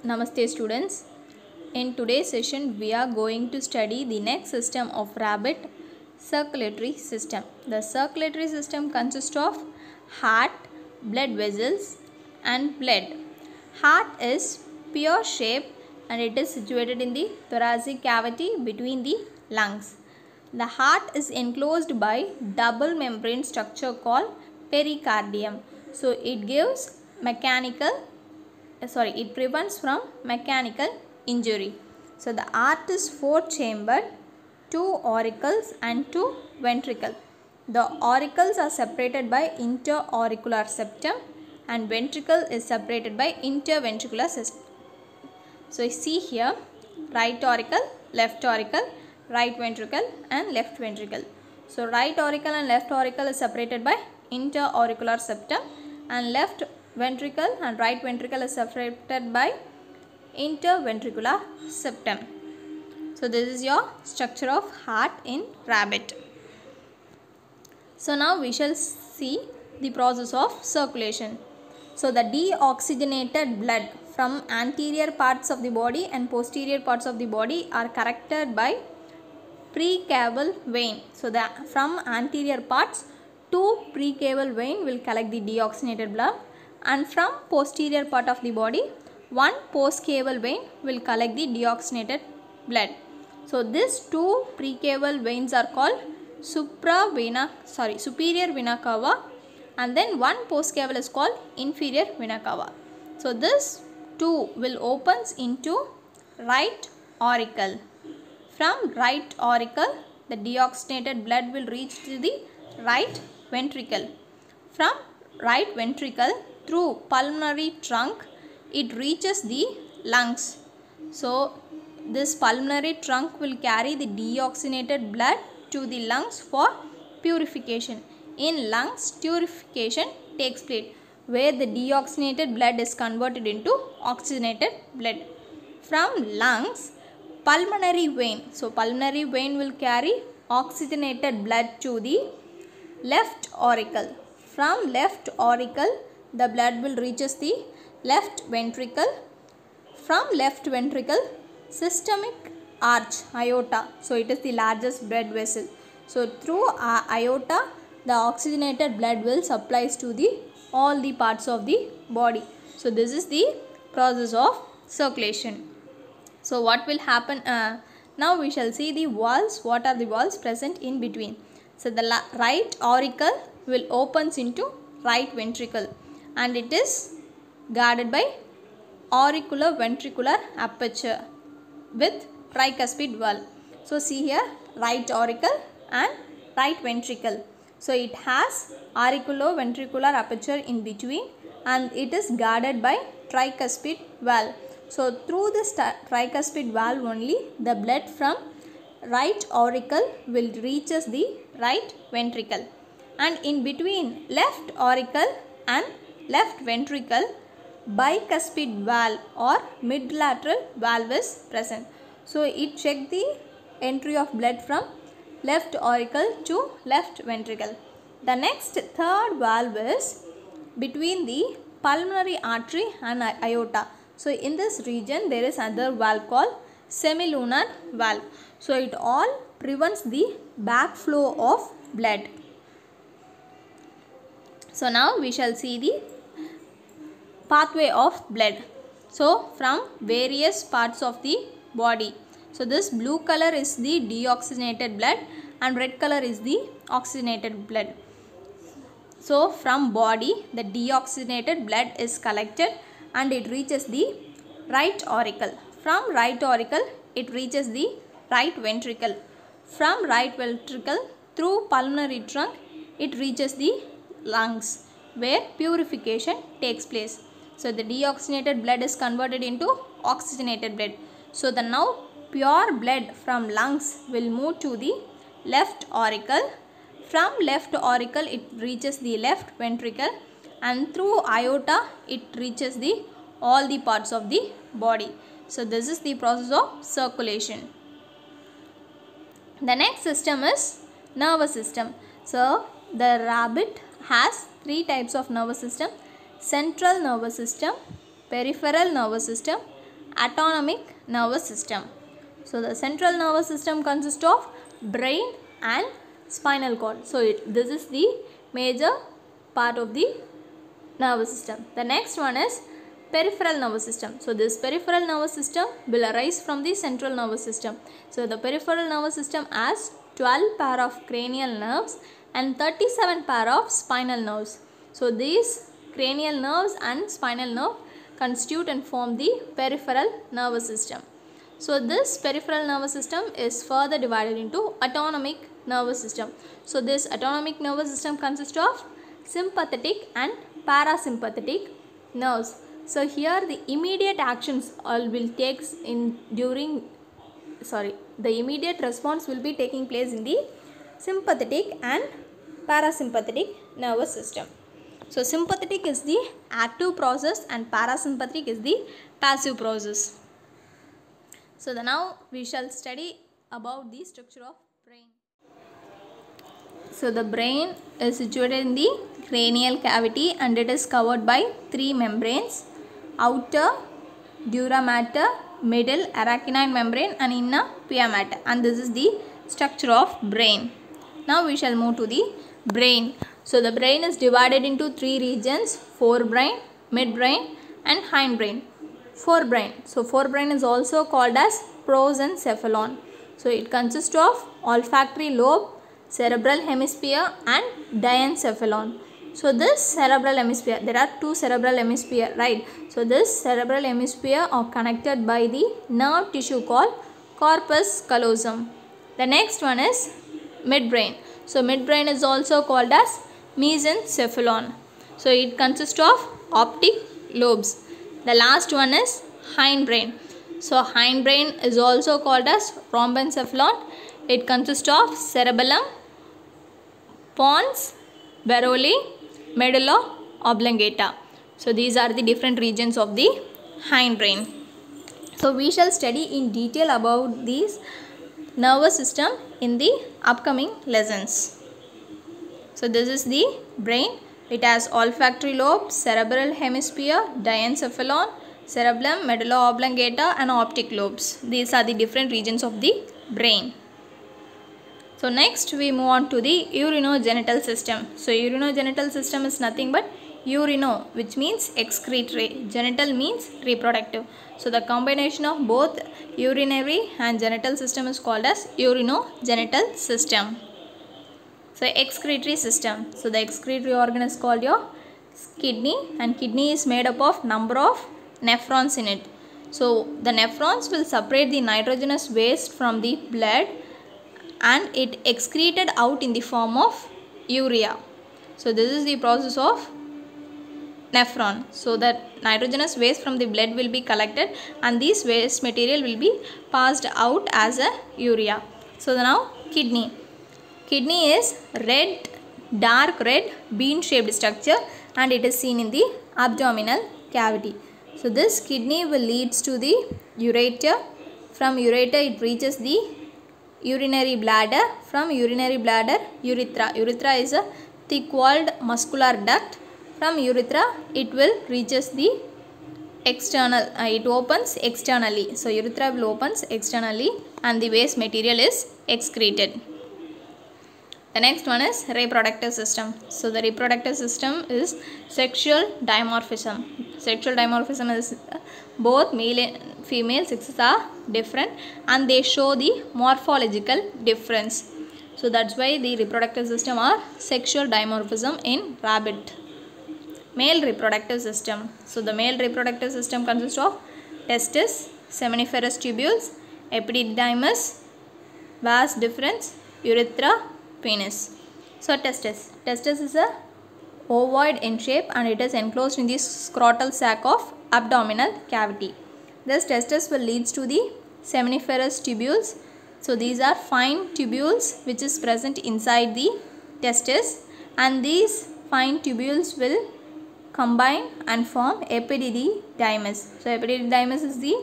Namaste students. In today's session we are going to study the next system of rabbit, circulatory system. The circulatory system consists of heart, blood vessels and blood. Heart is pear shaped and it is situated in the thoracic cavity between the lungs. The heart is enclosed by double membrane structure called pericardium. So it prevents from mechanical injury. So the heart is four chambered, two auricles and two ventricles. The auricles are separated by interauricular septum and ventricle is separated by interventricular system. So you see here right auricle, right ventricle and left ventricle. So right auricle and left auricle is separated by interauricular septum and left ventricle and right ventricle is separated by interventricular septum. So this is your structure of heart in rabbit. So now we shall see the process of circulation. So the deoxygenated blood from anterior parts of the body and posterior parts of the body are collected by precaval vein. So from anterior parts, two precaval vein will collect the deoxygenated blood, and from posterior part of the body, one postcaval vein will collect the deoxygenated blood. So these two precaval veins are called superior vena cava, and then one postcaval is called inferior vena cava. So this two will opens into right auricle. From right auricle, the deoxygenated blood will reach to the right ventricle. From right ventricle, through pulmonary trunk, it reaches the lungs. So this pulmonary trunk will carry the deoxygenated blood to the lungs for purification. In lungs, purification takes place where the deoxygenated blood is converted into oxygenated blood. From lungs, pulmonary vein. So pulmonary vein will carry oxygenated blood to the left auricle. From left auricle, the blood will reaches the left ventricle. From left ventricle, systemic arch, aorta. So it is the largest blood vessel. So through aorta, the oxygenated blood will supplies to all the parts of the body. So this is the process of circulation. So what will happen? Now we shall see the valves. What are the valves present in between? So the right auricle will opens into right ventricle and it is guarded by auriculoventricular aperture with tricuspid valve. So see here right auricle and right ventricle. So it has auriculoventricular aperture in between and it is guarded by tricuspid valve. So through this tricuspid valve only the blood from right auricle will reaches the right ventricle, and in between left auricle and left ventricle bicuspid valve or midlateral valve is present. So it checks the entry of blood from left auricle to left ventricle. The next third valve is between the pulmonary artery and aorta. So in this region there is another valve called semilunar valve. So it all prevents the backflow of blood. So now we shall see the pathway of blood. So from various parts of the body. So this blue color is the deoxygenated blood and red color is the oxygenated blood. So from body the deoxygenated blood is collected and it reaches the right auricle. From right auricle it reaches the right ventricle. From right ventricle through pulmonary trunk it reaches the lungs where purification takes place. So the deoxygenated blood is converted into oxygenated blood. So the now pure blood from lungs will move to the left auricle. From left auricle it reaches the left ventricle and through aorta it reaches the all the parts of the body. So this is the process of circulation. The next system is nervous system. So the rabbit has three types of nervous system: central nervous system, peripheral nervous system autonomic nervous system. So the central nervous system consists of brain and spinal cord. So this is the major part of the nervous system. The next one is peripheral nervous system. So this peripheral nervous system will arise from the central nervous system. So the peripheral nervous system has 12 pair of cranial nerves and 37 pair of spinal nerves. So these cranial nerves and spinal nerve constitute and form the peripheral nervous system. So this peripheral nervous system is further divided into autonomic nervous system. So this autonomic nervous system consists of sympathetic and parasympathetic nerves. So here the immediate actions will take in the immediate response will be taking place in the sympathetic and parasympathetic nervous system. So sympathetic is the active process and parasympathetic is the passive process. So now we shall study about the structure of brain. So the brain is situated in the cranial cavity and it is covered by 3 membranes: outer dura mater, middle arachnoid membrane and inner pia mater, and this is the structure of brain. Now we shall move to the brain. So the brain is divided into 3 regions: forebrain, midbrain and hindbrain. Forebrain. So forebrain is also called as prosencephalon. So it consists of olfactory lobe, cerebral hemisphere and diencephalon. So this cerebral hemisphere, there are 2 cerebral hemisphere, right? So this cerebral hemisphere are connected by the nerve tissue called corpus callosum. The next one is midbrain. So midbrain is also called as mesencephalon. So it consists of optic lobes. The last one is hindbrain. So hindbrain is also called as rhombencephalon. It consists of cerebellum, pons, varoli, medulla oblongata. So these are the different regions of the hindbrain. So we shall study in detail about these nervous system in the upcoming lessons. So this is the brain. It has olfactory lobe, cerebral hemisphere, diencephalon, cerebellum, medulla oblongata and optic lobes. These are the different regions of the brain. So next we move on to the urinogenital system. So urinogenital system is nothing but urino, which means excretory. Genital means reproductive. So the combination of both urinary and genital system is called as urinogenital system. So excretory system. So the excretory organ is called your kidney, and kidney is made up of number of nephrons in it. So the nephrons will separate the nitrogenous waste from the blood and it excreted out in the form of urea. So this is the process of nephron. So that nitrogenous waste from the blood will be collected and this waste material will be passed out as a urea. So now kidney. Kidney is red, dark red bean shaped structure and it is seen in the abdominal cavity. So this kidney will leads to the ureter. From ureter it reaches the urinary bladder. From urinary bladder urethra. Urethra is a thick walled muscular duct. From urethra it will reaches the external, it opens externally. So urethra will opens externally and the waste material is excreted. The next one is reproductive system. So the reproductive system is sexual dimorphism. Sexual dimorphism is both male and female sexes are different and they show the morphological difference. So that's why the reproductive system are sexual dimorphism in rabbit. Male reproductive system. So the male reproductive system consists of testis, seminiferous tubules, epididymis, vas deferens, urethra, penis. So testis. Testis is a ovoid in shape and it is enclosed in the scrotal sac of abdominal cavity. This testis will leads to the seminiferous tubules. So these are fine tubules which is present inside the testis and these fine tubules will combine and form epididymis. So epididymis is the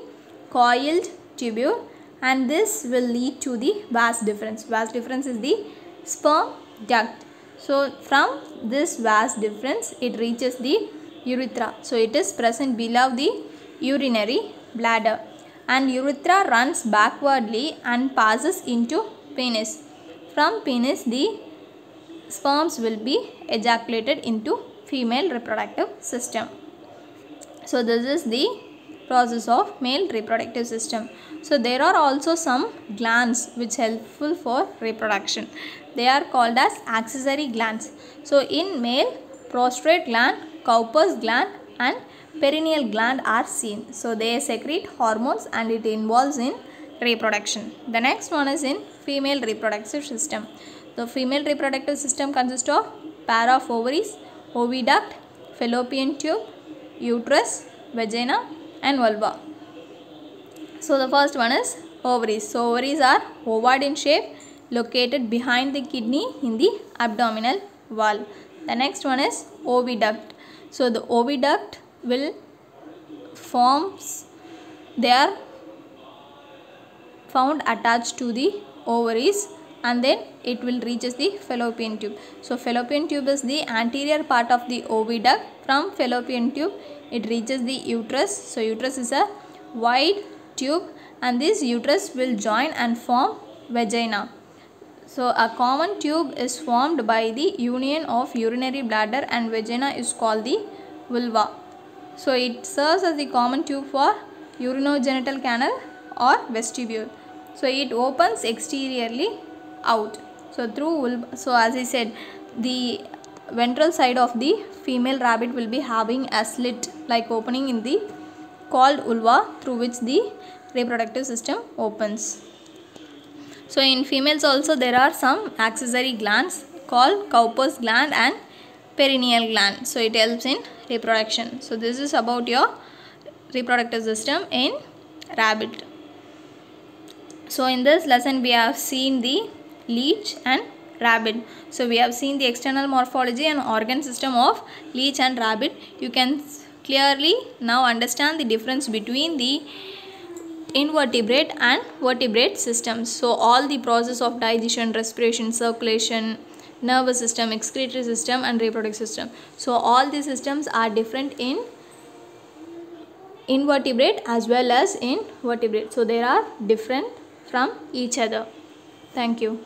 coiled tubule and this will lead to the vas deferens. Vas deferens is the sperm duct. So from this vas deferens it reaches the urethra. So it is present below the urinary bladder, and urethra runs backwardly and passes into penis. From penis the sperms will be ejaculated into female reproductive system. So this is the process of male reproductive system. So there are also some glands which helpful for reproduction. They are called as accessory glands. So in male, prostate gland, Cowper's gland and perineal gland are seen. So they secrete hormones and it involves in reproduction. The next one is in female reproductive system. The female reproductive system consists of pair of ovaries, oviduct, fallopian tube, uterus, vagina and vulva. So the first one is ovaries. So ovaries are ovoid in shape, located behind the kidney in the abdominal wall. The next one is oviduct. So the oviduct will they are found attached to the ovaries and then it will reaches the fallopian tube. So fallopian tube is the anterior part of the oviduct. From fallopian tube it reaches the uterus. So uterus is a wide tube and this uterus will join and form vagina. So a common tube is formed by the union of urinary bladder and vagina is called the vulva. So it serves as the common tube for urinogenital canal or vestibule. So it opens exteriorly out. So through vulva, so as I said, the ventral side of the female rabbit will be having a slit like opening in the called vulva through which the reproductive system opens. So in females also there are some accessory glands called Cowper's gland and perineal gland. So it helps in reproduction. So this is about your reproductive system in rabbit. So in this lesson we have seen the leech and rabbit. So we have seen the external morphology and organ system of leech and rabbit. You can clearly now understand the difference between the invertebrate and vertebrate systems. So all the process of digestion, respiration, circulation, nervous system, excretory system and reproductive system. So all these systems are different in invertebrate as well as in vertebrate. So they are different from each other. Thank you.